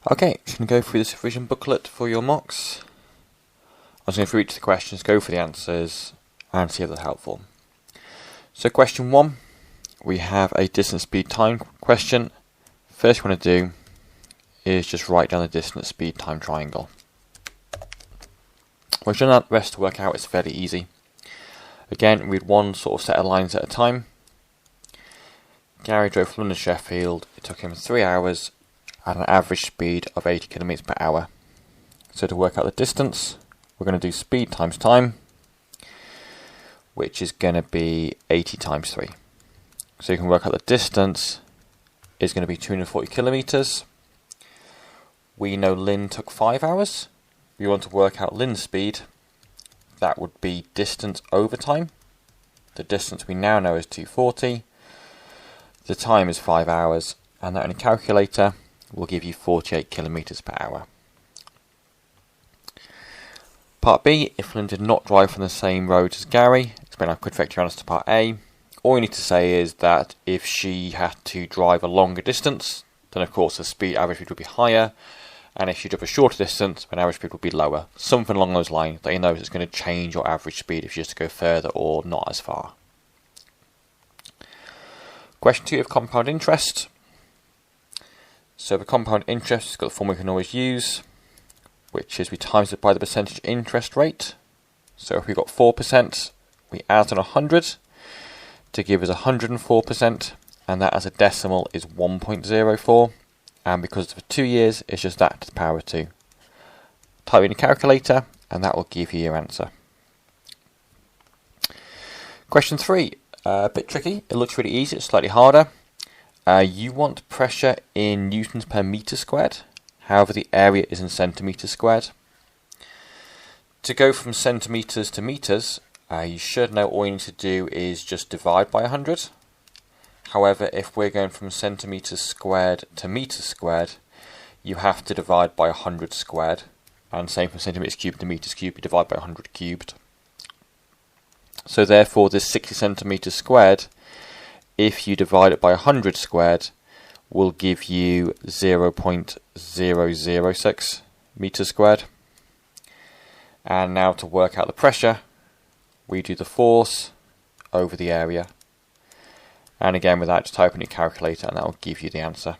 Okay, just going to go through this revision booklet for your mocks. I'm just going through each of the questions, go for the answers, and see if they're helpful. So question 1, we have a distance, speed, time question. First we want to do is just write down the distance, speed, time triangle. We've done that, the rest to work out, it's fairly easy. Again, read one sort of set of lines at a time. Gary drove from London to Sheffield. It took him 3 hours at an average speed of 80 km per hour. So to work out the distance, we're going to do speed times time, which is going to be 80 times 3. So you can work out the distance is going to be 240 kilometres. We know Lynn took 5 hours. We want to work out Lynn's speed. That would be distance over time. The distance we now know is 240. The time is 5 hours, and that in a calculator will give you 48 kilometres per hour. Part B, if Lynn did not drive from the same road as Gary, explain how could affect your answer to part A. All you need to say is that if she had to drive a longer distance, then of course the average speed would be higher, and if she drove a shorter distance, then average speed would be lower. Something along those lines that you know is going to change your average speed if you just go further or not as far. Question 2 of compound interest. So for compound interest, it's got the form we can always use, which is we times it by the percentage interest rate. So if we've got 4%, we add on 100 to give us 104%, and that as a decimal is 1.04, and because for 2 years, it's just that to the power of 2. Type in your calculator, and that will give you your answer. Question 3, a bit tricky. It looks really easy, it's slightly harder. You want pressure in newtons per metre squared. However, the area is in centimetres squared. To go from centimetres to metres, you should know all you need to do is just divide by 100. However, if we're going from centimetres squared to metres squared, you have to divide by 100 squared. And same from centimetres cubed to metres cubed, you divide by 100 cubed. So therefore, this 60 centimetres squared, if you divide it by 100 squared, will give you 0.006 metres squared. And now to work out the pressure, we do the force over the area. And again, with that, just type in your calculator and that will give you the answer.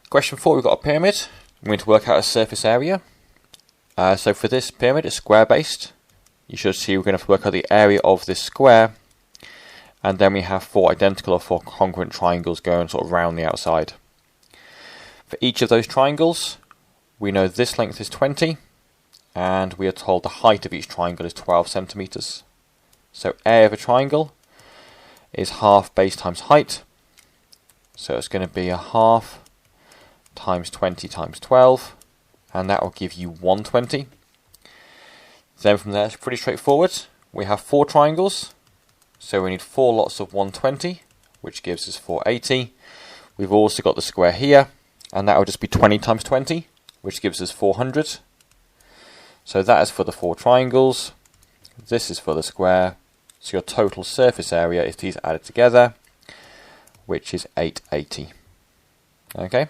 Question 4, we've got a pyramid. We're going to work out a surface area. So for this pyramid, it's square based. You should see we're going to work out the area of this square, and then we have 4 identical or 4 congruent triangles going sort of round the outside. For each of those triangles, we know this length is 20, and we are told the height of each triangle is 12 centimetres. So area of a triangle is half base times height, so it's going to be a half times 20 times 12, and that will give you 120. Then from there, it's pretty straightforward. We have 4 triangles, so we need 4 lots of 120, which gives us 480. We've also got the square here, and that will just be 20 times 20, which gives us 400. So that is for the 4 triangles. This is for the square. So your total surface area is these added together, which is 880. Okay.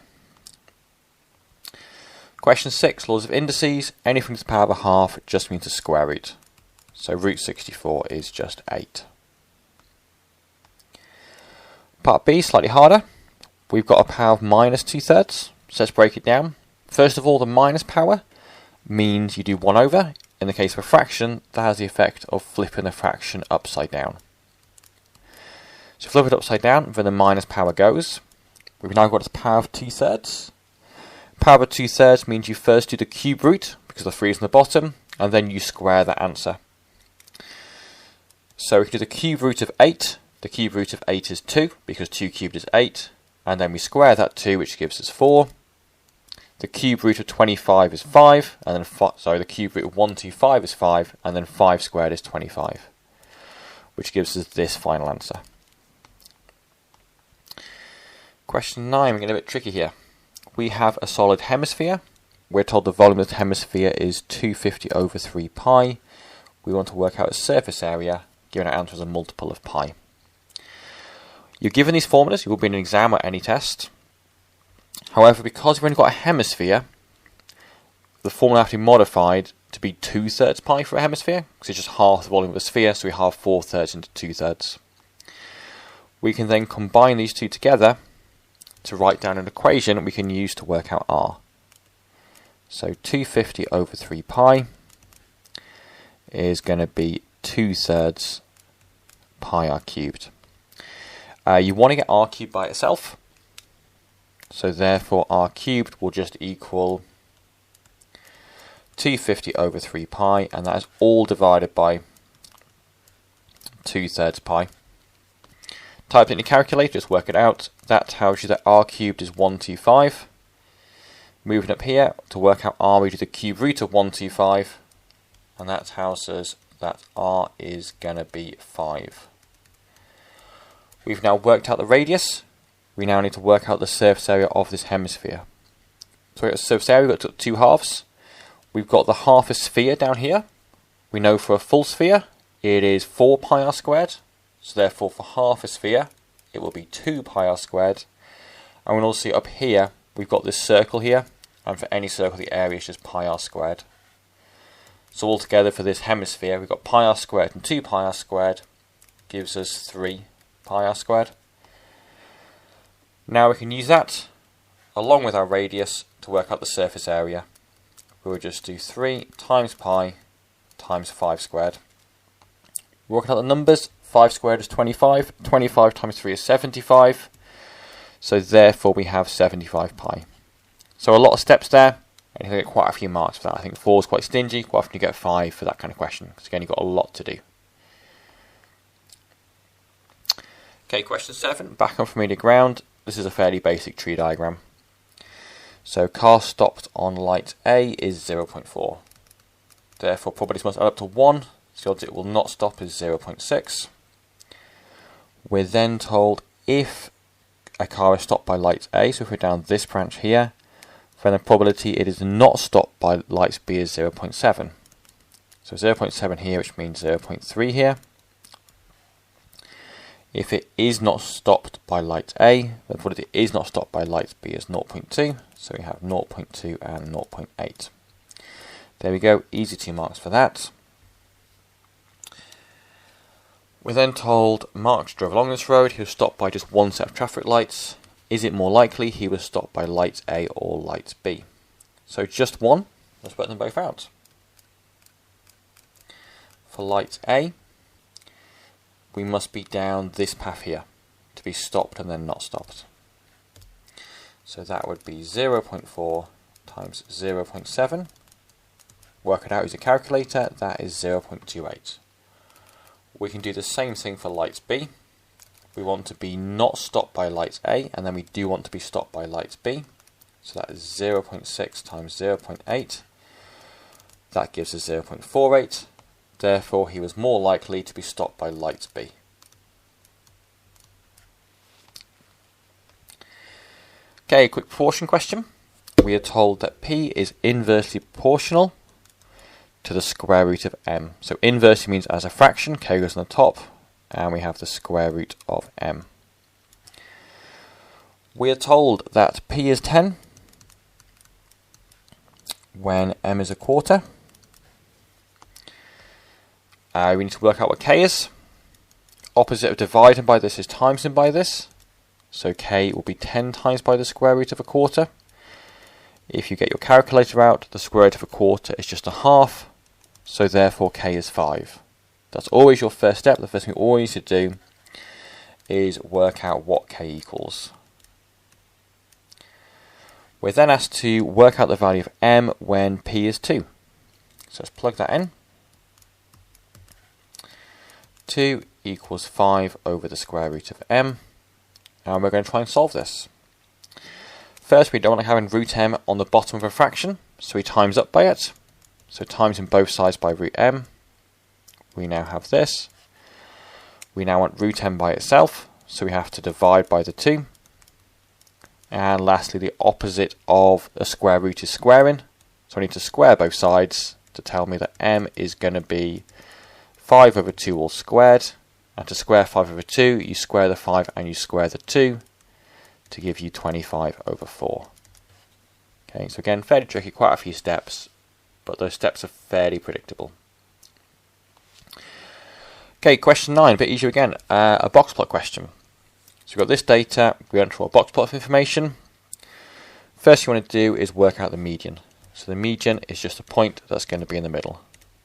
Question 6, laws of indices. Anything to the power of a half just means a square root. So root 64 is just 8. Part B, slightly harder. We've got a power of minus 2/3. So let's break it down. First of all, the minus power means you do 1 over. In the case of a fraction, that has the effect of flipping the fraction upside down. So flip it upside down, then the minus power goes. We've now got the power of 2/3. Power of 2/3 means you first do the cube root, because the 3 is on the bottom, and then you square that answer. So we can do the cube root of 8. The cube root of 8 is 2, because 2 cubed is 8, and then we square that 2, which gives us 4. The cube root of 25 is 5, and then the cube root of 125 is 5, and then 5 squared is 25, which gives us this final answer. Question 9, we're getting a bit tricky here. We have a solid hemisphere. We're told the volume of the hemisphere is 250 over 3 pi. We want to work out a surface area, given our answer as a multiple of pi. You're given these formulas, you will be in an exam or any test. However, because we've only got a hemisphere, the formula has to be modified to be 2/3 pi for a hemisphere, because it's just half the volume of a sphere, so we halve 4/3 into 2/3. We can then combine these two together to write down an equation we can use to work out r. So 250 over 3 pi is going to be 2/3 pi r cubed. You want to get r cubed by itself, so therefore r cubed will just equal 250 over 3 pi, and that is all divided by 2/3 pi. Type it in your calculator, just work it out. That tells you that r cubed is 125. Moving up here, to work out r, we do the cube root of 125, and that tells us that r is going to be 5. We've now worked out the radius. We now need to work out the surface area of this hemisphere. So we've got the surface area, we've got 2 halves. We've got the half a sphere down here. We know for a full sphere, it is 4 pi r squared. So therefore, for half a sphere, it will be 2 pi r squared. And we'll also see up here, we've got this circle here. And for any circle, the area is just pi r squared. So altogether, for this hemisphere, we've got pi r squared and 2 pi r squared gives us 3 pi r squared. Now we can use that, along with our radius, to work out the surface area. We'll just do 3 times pi times 5 squared. Working out the numbers, 5 squared is 25, 25 times 3 is 75, so therefore we have 75 pi. So a lot of steps there, and you get quite a few marks for that. I think 4 is quite stingy, quite often you get 5 for that kind of question, because again you've got a lot to do. Okay, question 7, back on familiar ground. This is a fairly basic tree diagram. So car stopped on light A is 0.4. Therefore probability must add up to 1, so the odds it will not stop is 0.6. We're then told if a car is stopped by light A, so if we're down this branch here, then the probability it is not stopped by light B is 0.7. So 0.7 here, which means 0.3 here. If it is not stopped by light A, then the probability it is not stopped by light B is 0.2. So we have 0.2 and 0.8. There we go, easy 2 marks for that. We're then told Mark drove along this road, he was stopped by just one set of traffic lights. Is it more likely he was stopped by light A or light B? So just one, let's work them both out. For light A, we must be down this path here to be stopped and then not stopped. So that would be 0.4 times 0.7. Work it out, use a calculator, that is 0.28. We can do the same thing for light B. We want to be not stopped by light A, and then we do want to be stopped by light B. So that is 0.6 times 0.8. That gives us 0.48. Therefore, he was more likely to be stopped by light B. Okay, a quick proportion question. We are told that P is inversely proportional to the square root of m. So inversely means as a fraction, k goes on the top, and we have the square root of m. We are told that P is 10 when m is a quarter. We need to work out what k is. Opposite of dividing by this is timesing by this. So k will be 10 times by the square root of a quarter. If you get your calculator out, the square root of a quarter is just a half. So therefore k is 5. That's always your first step. The first thing you always need to do is work out what k equals. We're then asked to work out the value of m when p is 2. So let's plug that in. 2 equals 5 over the square root of m. And we're going to try and solve this. First, we don't want to have root m on the bottom of a fraction, so we times up by it. So times in both sides by root m. We now have this. We now want root m by itself, so we have to divide by the 2. And lastly, the opposite of a square root is squaring. So I need to square both sides to tell me that m is going to be 5 over 2 all squared. And to square 5 over 2, you square the 5 and you square the 2. to give you 25 over 4. Okay, so again, fairly tricky, quite a few steps, but those steps are fairly predictable. Okay, question 9, a bit easier again, a box plot question. So we've got this data, we want to draw a box plot of information. First you want to do is work out the median. So the median is just a point that's going to be in the middle.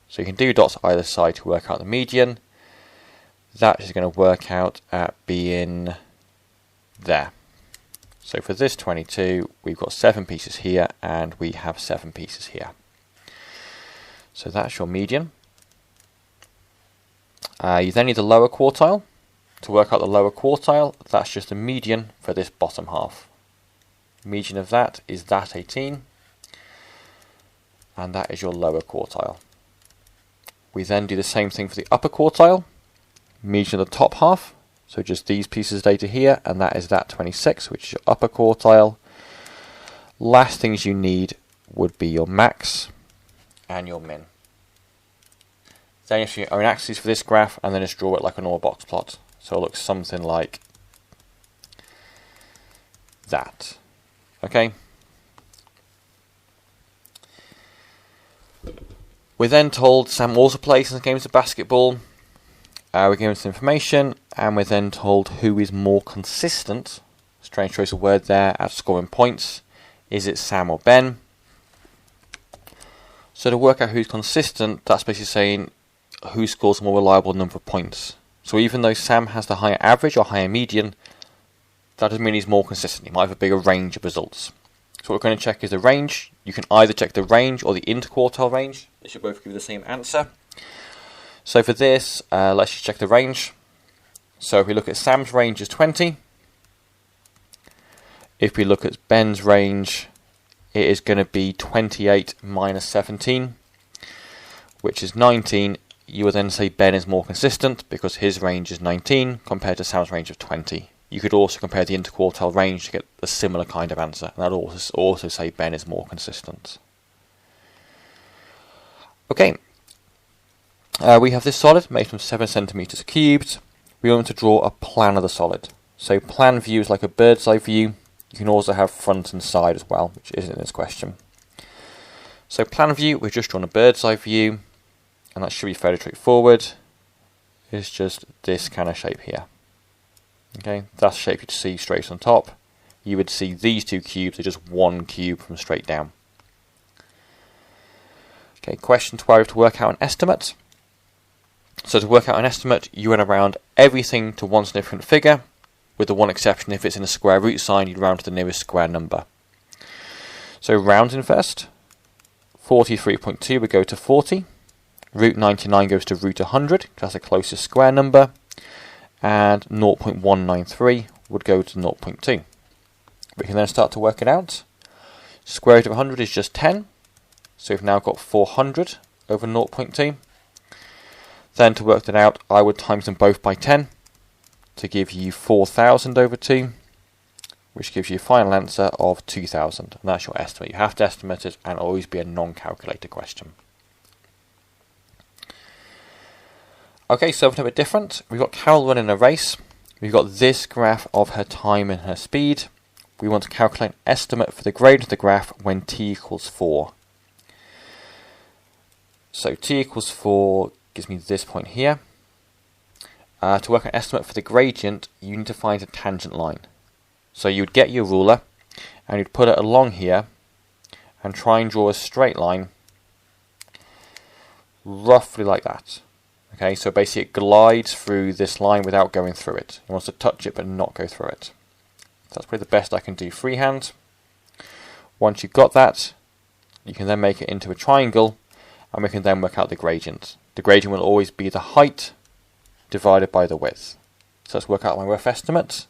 So you can do dots either side to work out the median. That is going to work out at being there. So for this 22, we've got 7 pieces here, and we have 7 pieces here. So that's your median. You then need the lower quartile. To work out the lower quartile, that's just the median for this bottom half. Median of that is that 18, and that is your lower quartile. We then do the same thing for the upper quartile. Median of the top half, so just these pieces of data here, and that is that 26, which is your upper quartile. Last things you need would be your max and your min. Then you have your own axes for this graph, and then just draw it like a normal box plot. So it looks something like that. Okay. We're then told Sam also plays some games of basketball. We're given some information, and we're then told who is more consistent, strange choice of word there, at scoring points. Is it Sam or Ben? So to work out who's consistent, that's basically saying who scores a more reliable number of points. So even though Sam has the higher average or higher median, that doesn't mean he's more consistent. He might have a bigger range of results. So what we're going to check is the range. You can either check the range or the interquartile range. They should both give you the same answer. So for this, let's just check the range. So if we look at Sam's range is 20. If we look at Ben's range, it is going to be 28 minus 17, which is 19. You will then say Ben is more consistent because his range is 19 compared to Sam's range of 20. You could also compare the interquartile range to get a similar kind of answer, and that would also say Ben is more consistent. Okay, we have this solid made from 7 centimeters cubed. We want to draw a plan of the solid. So plan view is like a bird's eye view. You can also have front and side as well, which isn't in this question. So plan view, we've just drawn a bird's eye view, and that should be fairly straightforward. It's just this kind of shape here. Okay, that's the shape you'd see straight on top. You would see these two cubes are just one cube from straight down. Okay, question 12, to work out an estimate. So to work out an estimate, you run around everything to one significant figure, with the one exception: if it's in a square root sign, you'd round to the nearest square number. So rounding first, 43.2 would go to 40. Root 99 goes to root 100, that's the closest square number. And 0.193 would go to 0.2. We can then start to work it out. Square root of 100 is just 10. So we've now got 400 over 0.2. Then to work that out, I would times them both by 10 to give you 4,000 over 2, which gives you a final answer of 2,000. And that's your estimate. You have to estimate it, and always be a non-calculator question. Okay, something a bit different. We've got Carol running a race. We've got this graph of her time and her speed. We want to calculate an estimate for the gradient of the graph when t equals 4. So t equals 4 gives me this point here. To work an estimate for the gradient, you need to find a tangent line. So you would get your ruler, and you'd put it along here, and try and draw a straight line, roughly like that. Okay, so basically it glides through this line without going through it. It wants to touch it but not go through it. That's probably the best I can do freehand. Once you've got that, you can then make it into a triangle, and we can then work out the gradient. The gradient will always be the height divided by the width. So let's work out my rough estimate.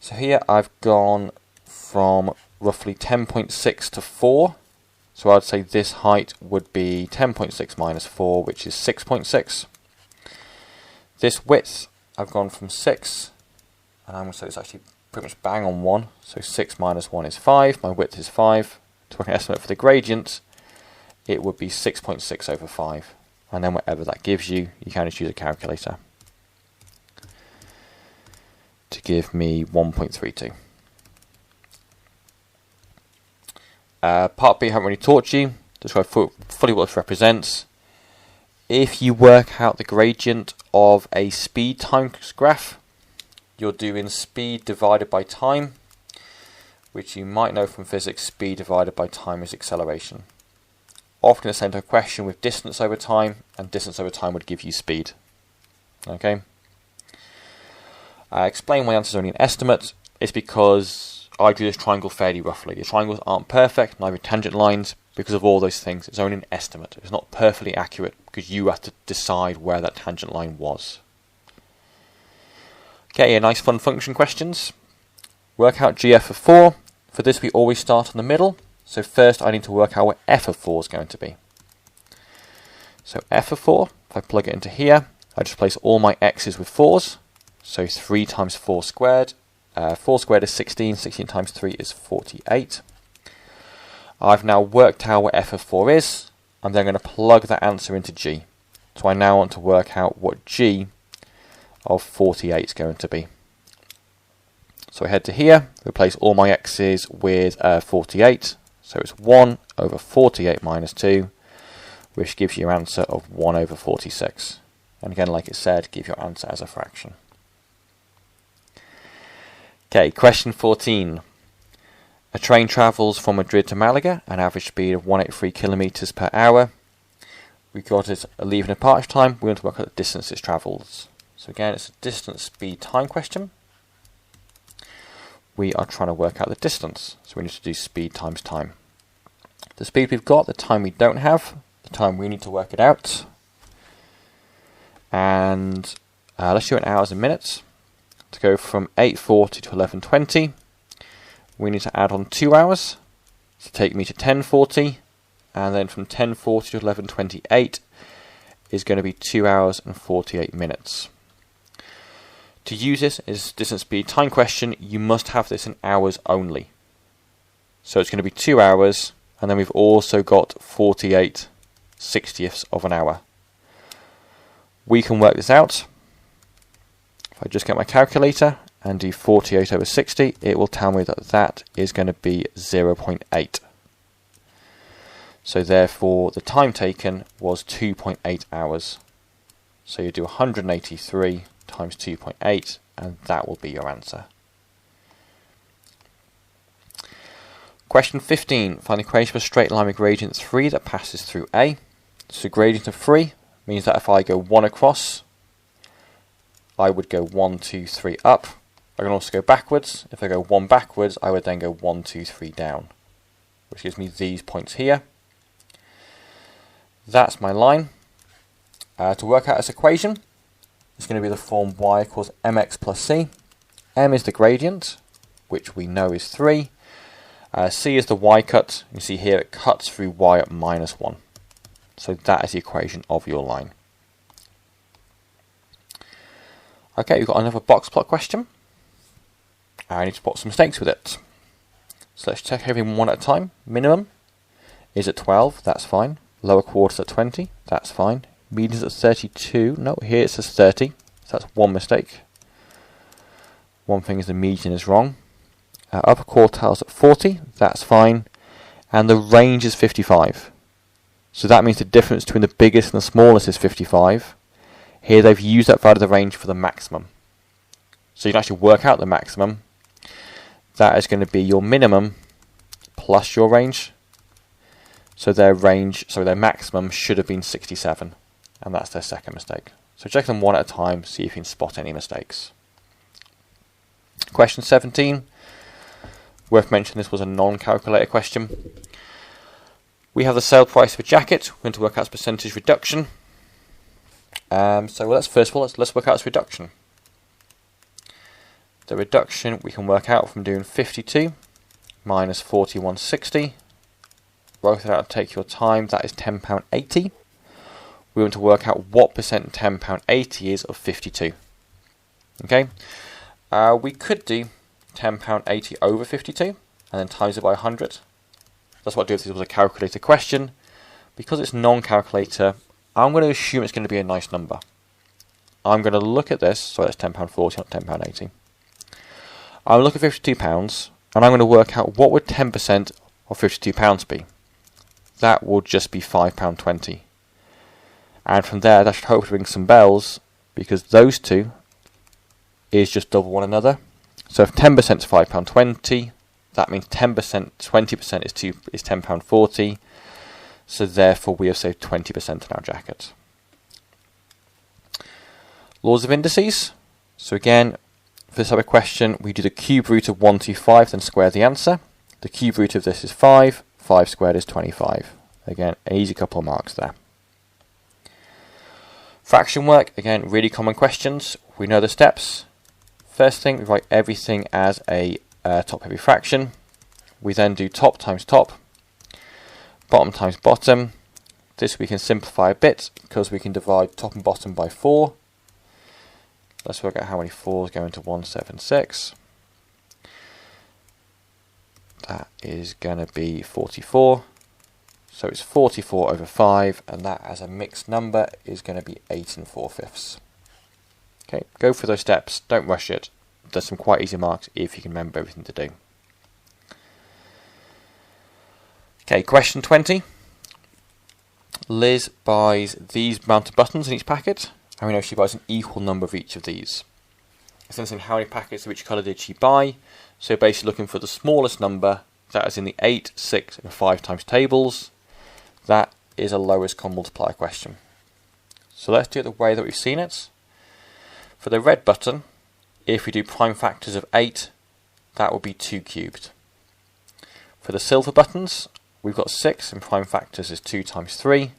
So here I've gone from roughly 10.6 to 4. So I'd say this height would be 10.6 minus 4, which is 6.6. This width, I've gone from 6, and I'm going to say it's actually pretty much bang on 1. So 6 minus 1 is 5. My width is 5. To work an estimate for the gradient, it would be 6.6 over 5. And then whatever that gives you, you can just use a calculator to give me 1.32. Part B, I haven't really taught you. Describe fully what this represents. If you work out the gradient of a speed time graph, you're doing speed divided by time, which you might know from physics, speed divided by time is acceleration. Often it's sent to a question with distance over time, and distance over time would give you speed. Okay. Explain why the answer is only an estimate. It's because I drew this triangle fairly roughly. The triangles aren't perfect, neither tangent lines, because of all those things. It's only an estimate. It's not perfectly accurate because you have to decide where that tangent line was. Okay, nice fun function questions. Work out GF of 4. For this we always start in the middle. So first I need to work out what f of 4 is going to be. So f of 4, if I plug it into here, I just place all my x's with 4's. So 3 times 4 squared. 4 squared is 16, 16 times 3 is 48. I've now worked out what f of 4 is. I'm then going to plug that answer into g. So I now want to work out what g of 48 is going to be. So I head to here, replace all my x's with 48. So it's 1 over 48 minus 2, which gives you your answer of 1 over 46. And again, like it said, give your answer as a fraction. Okay, question 14. A train travels from Madrid to Malaga at an average speed of 183 kilometers per hour. We've got it leaving and departure time. We want to work out the distance it travels. So again, it's a distance, speed, time question. We are trying to work out the distance. So we need to do speed times time. The speed we've got, the time we don't have, the time we need to work it out. And let's do it in hours and minutes. To go from 8:40 to 11:20, we need to add on 2 hours to take me to 10:40, and then from 10:40 to 11:28 is going to be 2 hours and 48 minutes. To use this as distance, speed, time question, you must have this in hours only. So it's going to be 2 hours, and then we've also got 48 sixtieths of an hour. We can work this out. If I just get my calculator and do 48 over 60, it will tell me that that is going to be 0.8. So therefore, the time taken was 2.8 hours. So you do 183 times 2.8, and that will be your answer. Question 15. Find the equation for a straight line with gradient 3 that passes through A. So gradient of 3 means that if I go 1 across, I would go 1, 2, 3 up. I can also go backwards. If I go 1 backwards, I would then go 1, 2, 3 down, which gives me these points here. That's my line. To work out this equation, it's going to be the form y equals mx plus c. M is the gradient, which we know is 3. C is the y cut. You see here it cuts through y at minus 1. So that is the equation of your line. Okay, we've got another box plot question. I need to spot some mistakes with it. So let's check everything one at a time. Minimum is at 12, that's fine. Lower quarters at 20, that's fine. Medians at 32, no, here it says 30, so that's one mistake. One thing is the median is wrong. Upper quartiles at 40, that's fine. And the range is 55. So that means the difference between the biggest and the smallest is 55. Here they've used that value of the range for the maximum. So you can actually work out the maximum. That is going to be your minimum plus your range. So their maximum should have been 67. And that's their second mistake. So check them one at a time, see if you can spot any mistakes. Question 17. Worth mentioning this was a non-calculator question. We have the sale price of a jacket. We're going to work out its percentage reduction. So let's work out its reduction. The reduction we can work out from doing 52 minus 41.60. Work it out, take your time. That is £10.80. We want to work out what percent £10.80 is of 52. Okay, we could do £10.80 over 52 and then times it by 100. That's what I'd do if this was a calculator question. Because it's non-calculator, I'm going to assume it's going to be a nice number. I'm going to look at this, so that's £10.40, not £10.80. I'll look at £52 and I'm going to work out what would 10% or £52 be? That will just be £5.20. And from there, that should hopefully ring some bells, because those two is just double one another. So if 10% is £5.20, that means 10%, 20% is £10.40. So therefore, we have saved 20% on our jacket. Laws of indices. So again, for this type of question, we do the cube root of 125, then square the answer. The cube root of this is 5. 5 squared is 25. Again, an easy couple of marks there. Fraction work, again, really common questions. We know the steps. First thing, we write everything as a top-heavy fraction. We then do top times top, bottom times bottom. This we can simplify a bit because we can divide top and bottom by 4. Let's work out how many 4s go into 176. That is going to be 44. So it's 44 over 5, and that as a mixed number is going to be 8 4/5. Okay, go through those steps, don't rush it. There's some quite easy marks if you can remember everything to do. Okay, question 20. Liz buys these amount of buttons in each packet, and we know she buys an equal number of each of these. It's interesting how many packets of which colour did she buy, so basically looking for the smallest number, that is in the 8, 6 and 5 times tables. That is a lowest common multiplier question. So let's do it the way that we've seen it. For the red button, if we do prime factors of 8, that will be 2 cubed. For the silver buttons, we've got 6 and prime factors is 2 times 3.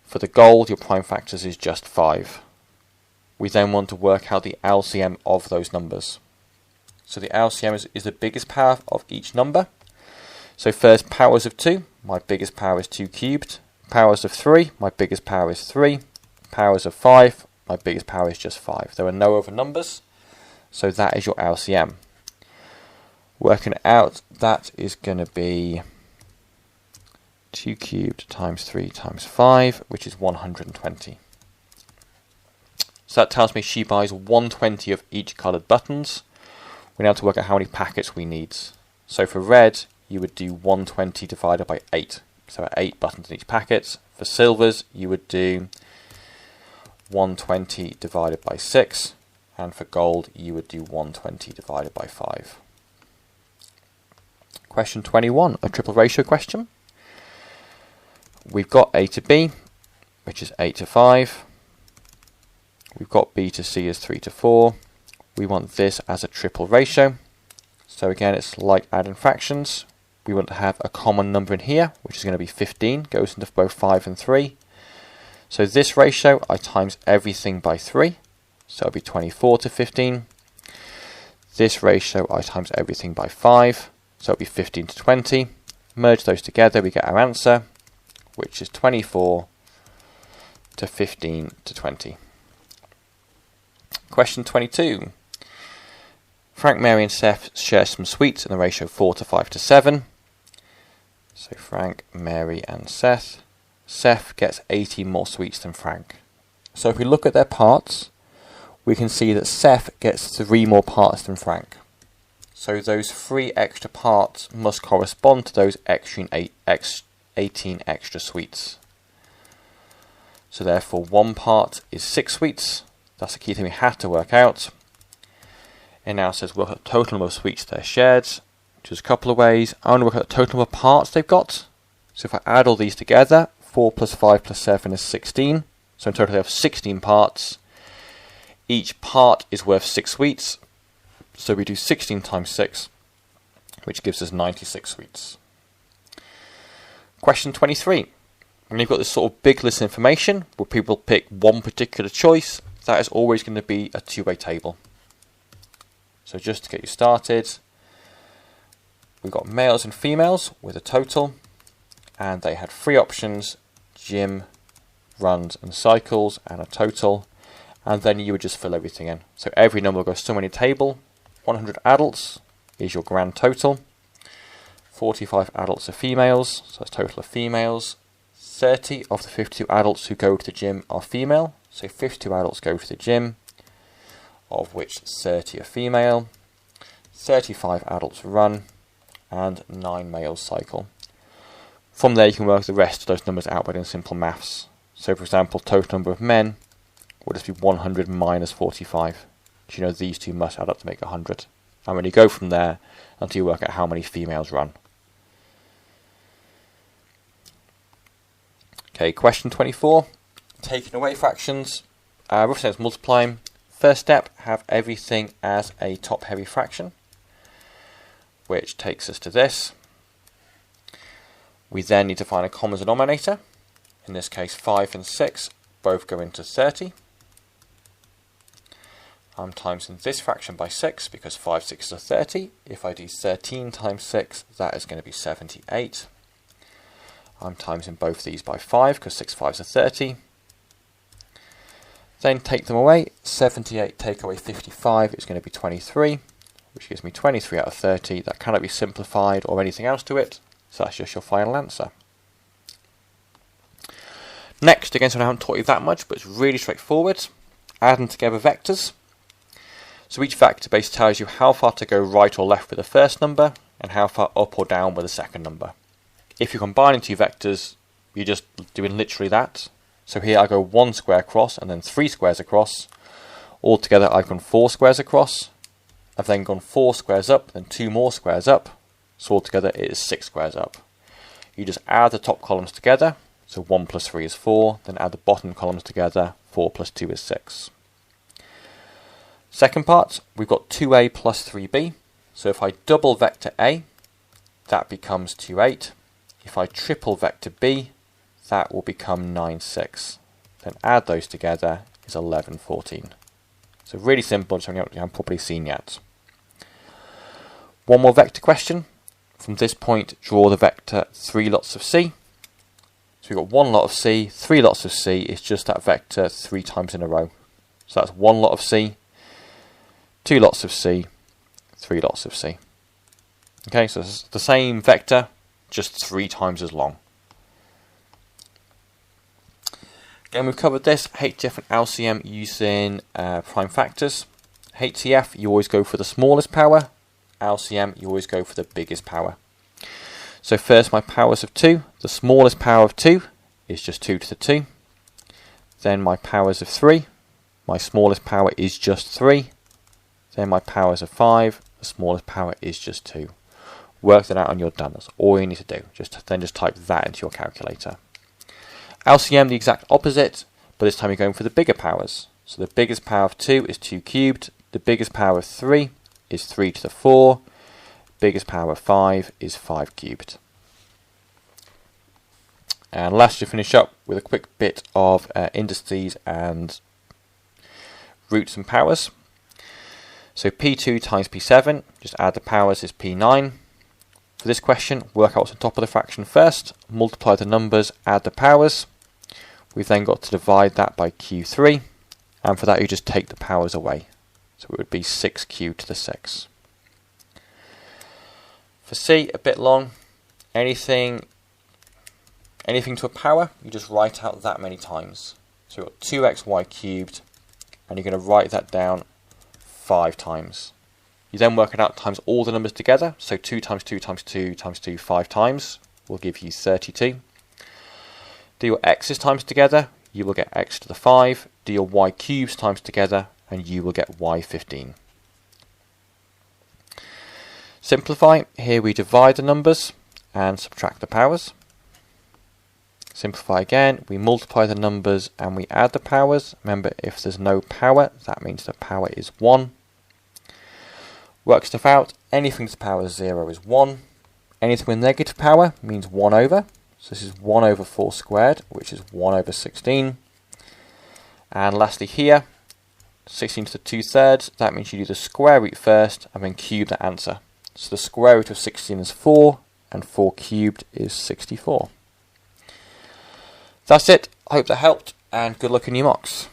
For the gold, your prime factors is just 5. We then want to work out the LCM of those numbers. So the LCM is the biggest power of each number. So first, powers of 2, my biggest power is 2 cubed. Powers of 3, my biggest power is 3. Powers of 5, my biggest power is just 5. There are no other numbers, so that is your LCM. Working it out, that is going to be 2 cubed times 3 times 5, which is 120. So that tells me she buys 120 of each coloured buttons. We now have to work out how many packets we need. So for red, you would do 120 divided by 8. So 8 buttons in each packet. For silvers, you would do 120 divided by 6. And for gold, you would do 120 divided by 5. Question 21, a triple ratio question. We've got A to B, which is 8 to 5. We've got B to C as 3 to 4. We want this as a triple ratio. So again, it's like adding fractions. We want to have a common number in here, which is going to be 15, goes into both 5 and 3. So this ratio, I times everything by 3. So it'll be 24 to 15. This ratio, I times everything by 5. So it'll be 15 to 20. Merge those together, we get our answer, which is 24 to 15 to 20. Question 22. Frank, Mary and Seth share some sweets in the ratio 4 to 5 to 7. So Frank, Mary and Seth. Seth gets 80 more sweets than Frank. So if we look at their parts, we can see that Seth gets 3 more parts than Frank. So those 3 extra parts must correspond to those 18 extra sweets. So therefore 1 part is 6 sweets. That's the key thing we have to work out. It now says work out the total number of sweets they're shared, which is a couple of ways. I want to work out the total number of parts they've got. So if I add all these together, 4 plus 5 plus 7 is 16. So in total they have 16 parts. Each part is worth 6 sweets. So we do 16 times 6, which gives us 96 sweets. Question 23. When you've got this sort of big list of information where people pick one particular choice, that is always going to be a two-way table. So just to get you started, we've got males and females with a total, and they had 3 options: gym, runs and cycles, and a total. And then you would just fill everything in. So every number will go somewhere in the table. 100 adults is your grand total. 45 adults are females, so that's total of females. 30 of the 52 adults who go to the gym are female, so 52 adults go to the gym, of which 30 are female. 35 adults run, and 9 males cycle. From there you can work the rest of those numbers out by doing simple maths. So for example, total number of men would just be 100 minus 45. Because you know these two must add up to make 100. And when you go from there until you work out how many females run. Okay, question 24. Taking away fractions. Rough sense multiplying. First step, have everything as a top-heavy fraction, which takes us to this. We then need to find a common denominator. In this case, 5 and 6 both go into 30. I'm timesing this fraction by 6 because 5 6s are 30. If I do 13 times 6, that is going to be 78. I'm timesing both these by 5 because 6 5s are 30. Then take them away. 78 take away 55 is going to be 23, which gives me 23 out of 30. That cannot be simplified or anything else to it, so that's just your final answer. Next, again, so I haven't taught you that much, but it's really straightforward. Adding together vectors. So each vector base tells you how far to go right or left with the first number, and how far up or down with the second number. If you're combining two vectors, you're just doing literally that. So here I go 1 square across and then 3 squares across. Altogether I've gone 4 squares across. I've then gone 4 squares up, then 2 more squares up. So altogether it is 6 squares up. You just add the top columns together. So 1 plus 3 is 4. Then add the bottom columns together. 4 plus 2 is 6. Second part, we've got 2a plus 3b. So if I double vector a, that becomes 28. If I triple vector b, that will become 9 6. Then add those together is 11 14. So really simple, something you haven't probably seen yet. One more vector question. From this point, draw the vector 3 lots of c. So we've got 1 lot of c, 3 lots of c is just that vector 3 times in a row. So that's 1 lot of c, 2 lots of c, 3 lots of c. Okay, so it's the same vector, just 3 times as long. Again, we've covered this, HCF and LCM using prime factors. HCF, you always go for the smallest power. LCM, you always go for the biggest power. So first, my powers of 2. The smallest power of 2 is just 2 to the 2. Then my powers of 3. My smallest power is just 3. Then my powers of 5. The smallest power is just 2. Work that out and you're done. That's all you need to do. Just type that into your calculator. LCM, the exact opposite, but this time you're going for the bigger powers. So the biggest power of 2 is 2 cubed. The biggest power of 3 is 3 to the 4. Biggest power of 5 is 5 cubed. And last, to finish up with a quick bit of indices and roots and powers. So P2 times P7, just add the powers, is P9. For this question, work out what's on top of the fraction first, multiply the numbers, add the powers. We've then got to divide that by Q3, and for that you just take the powers away. So it would be 6 cubed to the 6. For C, a bit long. Anything to a power, you just write out that many times. So we've got 2xy cubed, and you're going to write that down 5 times. You then work it out times all the numbers together. So 2 times 2 times 2 times 2 5 times will give you 32. Do your x's times together, you will get x to the 5. Do your y cubes times together, and you will get y 15. Simplify. Here we divide the numbers and subtract the powers. Simplify again. We multiply the numbers and we add the powers. Remember, if there's no power, that means the power is 1. Work stuff out. Anything to the power of 0 is 1. Anything with negative power means 1 over. So this is 1 over 4 squared, which is 1 over 16. And lastly here, 16 to the 2/3. That means you do the square root first and then cube the answer. So the square root of 16 is 4, and 4 cubed is 64. That's it. I hope that helped, and good luck in your mocks.